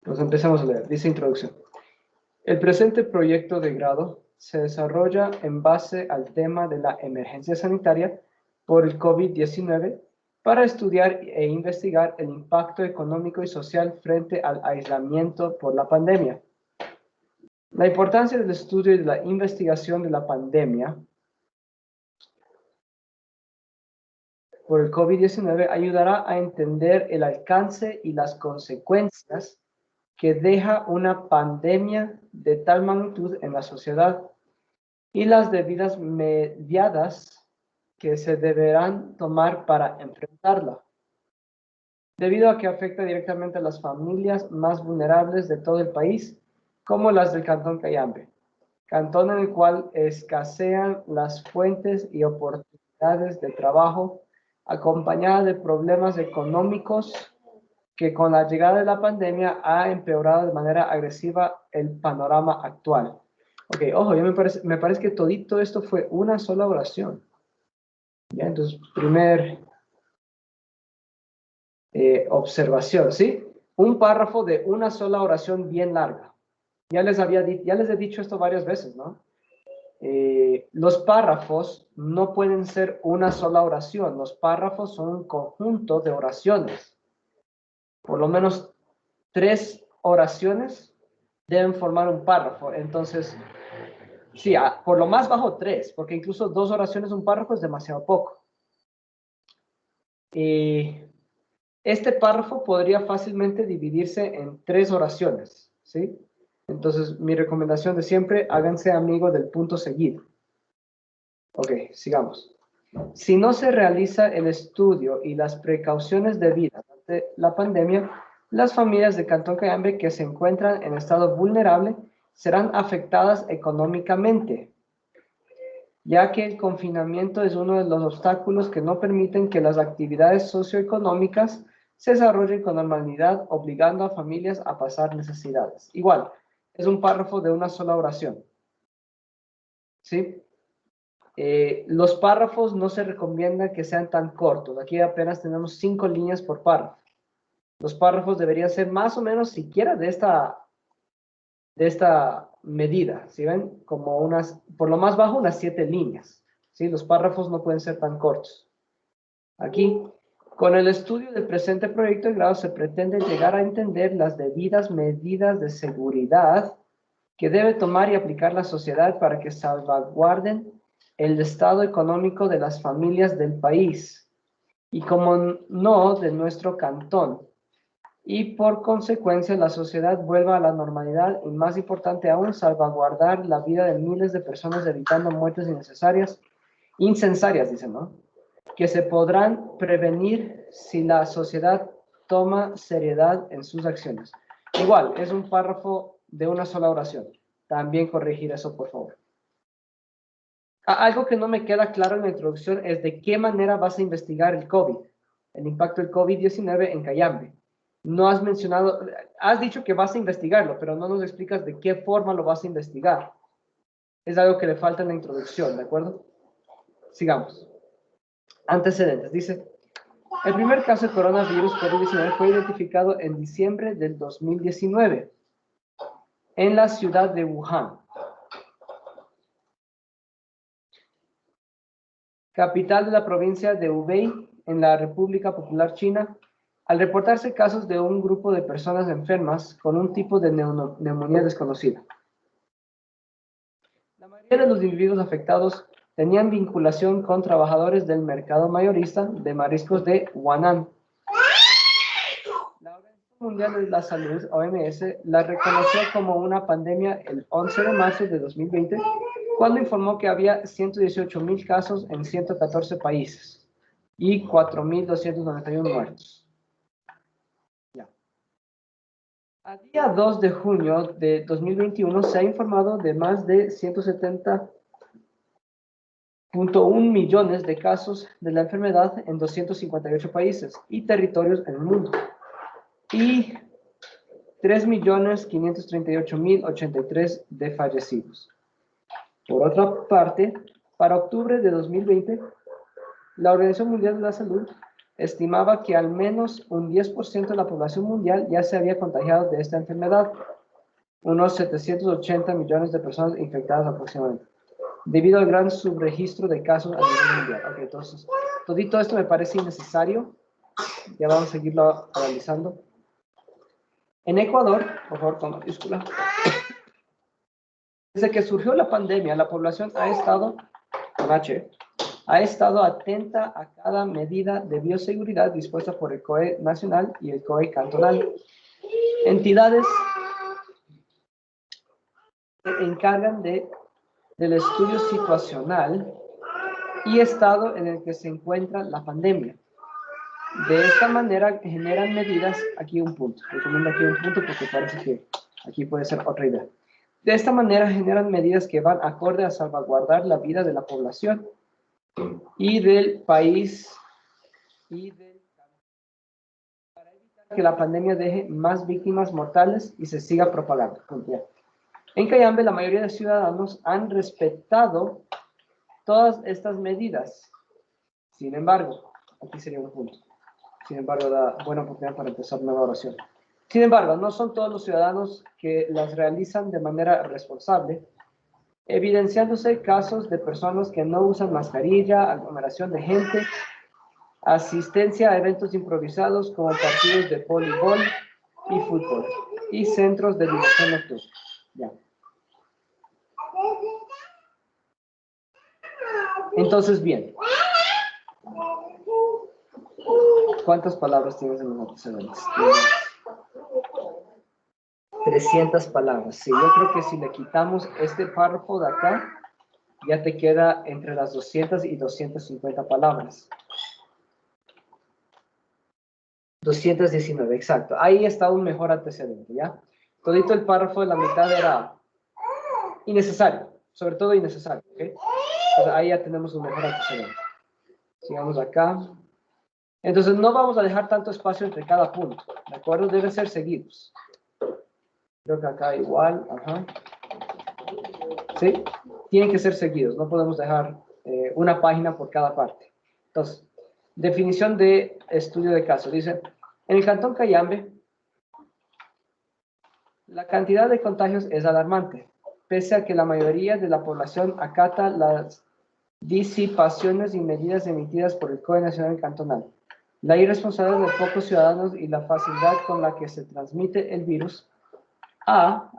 Pues empezamos a leer. Dice introducción. El presente proyecto de grado se desarrolla en base al tema de la emergencia sanitaria por el COVID-19 para estudiar e investigar el impacto económico y social frente al aislamiento por la pandemia. La importancia del estudio y de la investigación de la pandemia por el COVID-19 ayudará a entender el alcance y las consecuencias que deja una pandemia de tal magnitud en la sociedad y las debidas medidas que se deberán tomar para enfrentarla, debido a que afecta directamente a las familias más vulnerables de todo el país, como las del Cantón Cayambe, cantón en el cual escasean las fuentes y oportunidades de trabajo, acompañada de problemas económicos que con la llegada de la pandemia ha empeorado de manera agresiva el panorama actual. Ok, ojo, me parece que todito esto fue una sola oración. Ya, entonces, primer observación, ¿sí? Un párrafo de una sola oración bien larga. Ya les he dicho esto varias veces, ¿no? Los párrafos no pueden ser una sola oración. Los párrafos son un conjunto de oraciones. Por lo menos 3 oraciones deben formar un párrafo. Entonces, sí, por lo más bajo 3, porque incluso 2 oraciones, un párrafo es demasiado poco. Este párrafo podría fácilmente dividirse en 3 oraciones, ¿sí? Entonces, mi recomendación de siempre, háganse amigos del punto seguido. Ok, sigamos. Si no se realiza el estudio y las precauciones debidas ante la pandemia, las familias de Cantón Cayambe que se encuentran en estado vulnerable serán afectadas económicamente, ya que el confinamiento es uno de los obstáculos que no permiten que las actividades socioeconómicas se desarrollen con normalidad, obligando a familias a pasar necesidades. Igual, es un párrafo de una sola oración. ¿Sí? Los párrafos no se recomienda que sean tan cortos. Aquí apenas tenemos 5 líneas por párrafo. Los párrafos deberían ser más o menos siquiera de esta medida, ¿sí ven? Como por lo más bajo, unas 7 líneas, ¿sí? Los párrafos no pueden ser tan cortos. Aquí, con el estudio del presente proyecto de grado se pretende llegar a entender las debidas medidas de seguridad que debe tomar y aplicar la sociedad para que salvaguarden el estado económico de las familias del país y, como no, de nuestro cantón, y por consecuencia la sociedad vuelva a la normalidad y, más importante aún, salvaguardar la vida de miles de personas evitando muertes incensarias, dicen, ¿no? Que se podrán prevenir si la sociedad toma seriedad en sus acciones. Igual, es un párrafo de una sola oración. También corregir eso, por favor. Algo que no me queda claro en la introducción es de qué manera vas a investigar el COVID, el impacto del COVID-19 en Cayambe. No has mencionado, has dicho que vas a investigarlo, pero no nos explicas de qué forma lo vas a investigar. Es algo que le falta en la introducción, ¿de acuerdo? Sigamos. Antecedentes. Dice, el primer caso de coronavirus COVID-19 fue identificado en diciembre del 2019 en la ciudad de Wuhan, capital de la provincia de Hubei, en la República Popular China, al reportarse casos de un grupo de personas enfermas con un tipo de neumonía desconocida. La mayoría de los individuos afectados tenían vinculación con trabajadores del mercado mayorista de mariscos de Huanan. La Organización Mundial de la Salud, OMS, la reconoció como una pandemia el 11 de marzo de 2020, cuando informó que había 118,000 casos en 114 países y 4,291 muertos. Ya. A día 2 de junio de 2021 se ha informado de más de 170,1 millones de casos de la enfermedad en 258 países y territorios en el mundo, y 3,538,083 de fallecidos. Por otra parte, para octubre de 2020, la Organización Mundial de la Salud estimaba que al menos un 10% de la población mundial ya se había contagiado de esta enfermedad, unos 780 millones de personas infectadas aproximadamente, debido al gran subregistro de casos a nivel mundial. Ok, entonces, todo esto me parece innecesario, ya vamos a seguirlo analizando. En Ecuador, por favor, con mayúscula, desde que surgió la pandemia, la población ha estado, con H, ha estado atenta a cada medida de bioseguridad dispuesta por el COE nacional y el COE cantonal. Entidades se encargan del estudio situacional y estado en el que se encuentra la pandemia. De esta manera generan medidas, aquí un punto, recomiendo aquí un punto porque parece que aquí puede ser otra idea. De esta manera generan medidas que van acorde a salvaguardar la vida de la población y del país para evitar que la pandemia deje más víctimas mortales y se siga propagando. En Cayambe, la mayoría de ciudadanos han respetado todas estas medidas. Sin embargo, aquí sería un punto. Sin embargo, da buena oportunidad para empezar una oración. Sin embargo, no son todos los ciudadanos que las realizan de manera responsable, evidenciándose casos de personas que no usan mascarilla, aglomeración de gente, asistencia a eventos improvisados como partidos de voleibol y fútbol, y centros de diversión nocturna. Ya. Entonces, bien. ¿Cuántas palabras tienes en los antecedentes? 300 palabras. Sí, yo creo que si le quitamos este párrafo de acá, ya te queda entre las 200 y 250 palabras. 219, exacto. Ahí está un mejor antecedente, ¿ya? Todito el párrafo de la mitad era innecesario, sobre todo innecesario, ¿ok? Entonces ahí ya tenemos un mejor antecedente. Sigamos acá. Entonces no vamos a dejar tanto espacio entre cada punto, ¿de acuerdo? Deben ser seguidos. Creo que acá igual, ajá. ¿Sí? Tienen que ser seguidos, no podemos dejar una página por cada parte. Entonces, definición de estudio de caso. Dice, en el Cantón Cayambe, la cantidad de contagios es alarmante, pese a que la mayoría de la población acata las disipaciones y medidas emitidas por el COE Nacional y Cantonal. La irresponsabilidad de pocos ciudadanos y la facilidad con la que se transmite el virus ha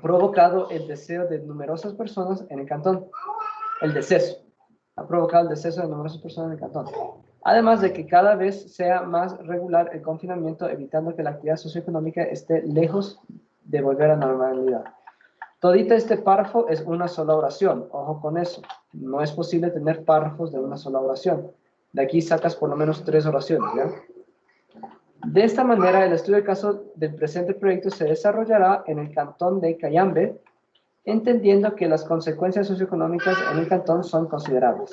provocado el deseo de numerosas personas en el cantón. El deceso. Ha provocado el deceso de numerosas personas en el cantón. Además de que cada vez sea más regular el confinamiento, evitando que la actividad socioeconómica esté lejos de volver a la normalidad. Todito este párrafo es una sola oración. Ojo con eso. No es posible tener párrafos de una sola oración. De aquí sacas por lo menos 3 oraciones, ¿ya? De esta manera, el estudio de caso del presente proyecto se desarrollará en el cantón de Cayambe, entendiendo que las consecuencias socioeconómicas en el cantón son considerables.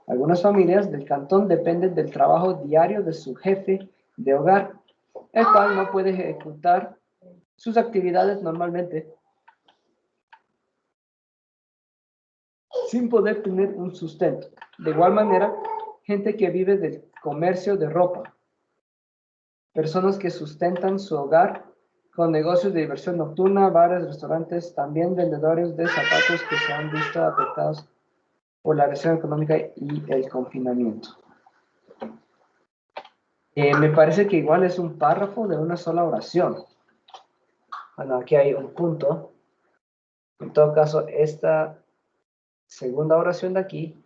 Algunas familias del cantón dependen del trabajo diario de su jefe de hogar, el cual no puede ejecutar sus actividades normalmente sin poder tener un sustento. De igual manera, gente que vive del comercio de ropa, personas que sustentan su hogar con negocios de diversión nocturna, bares, restaurantes, también vendedores de zapatos que se han visto afectados por la recesión económica y el confinamiento. Me parece que igual es un párrafo de una sola oración. Bueno, aquí hay un punto. En todo caso, esta segunda oración de aquí,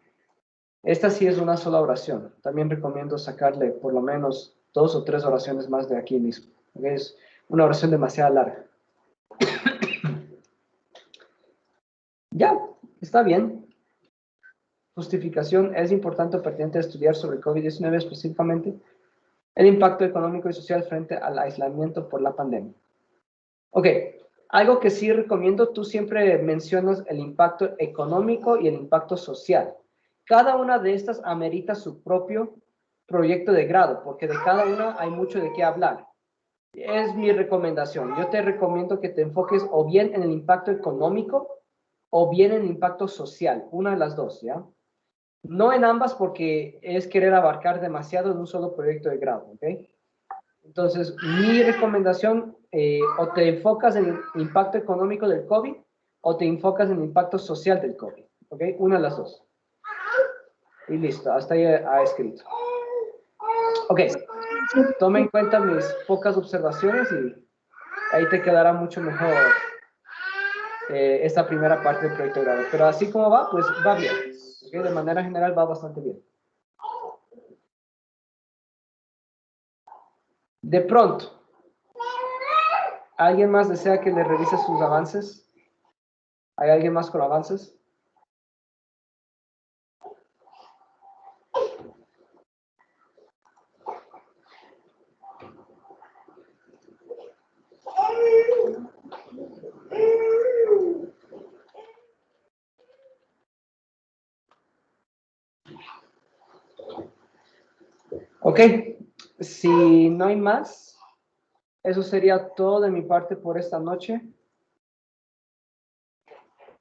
esta sí es una sola oración. También recomiendo sacarle por lo menos 2 o 3 oraciones más de aquí mismo. Es una oración demasiado larga. Ya, está bien. Justificación: es importante o pertinente estudiar sobre el COVID-19, específicamente el impacto económico y social frente al aislamiento por la pandemia. Ok, algo que sí recomiendo, tú siempre mencionas el impacto económico y el impacto social. Cada una de estas amerita su propio proyecto de grado, porque de cada una hay mucho de qué hablar. Es mi recomendación. Yo te recomiendo que te enfoques o bien en el impacto económico o bien en el impacto social, una de las dos, ¿ya? No en ambas porque es querer abarcar demasiado en un solo proyecto de grado, ¿ok? Entonces, mi recomendación, o te enfocas en el impacto económico del COVID o te enfocas en el impacto social del COVID, ¿ok? Una de las dos. Y listo, hasta ahí ha escrito. Ok, toma en cuenta mis pocas observaciones y ahí te quedará mucho mejor esta primera parte del proyecto de grado. Pero así como va, pues va bien. ¿Okay? De manera general va bastante bien. De pronto, ¿alguien más desea que le revise sus avances? ¿Hay alguien más con avances? Ok, si no hay más, eso sería todo de mi parte por esta noche.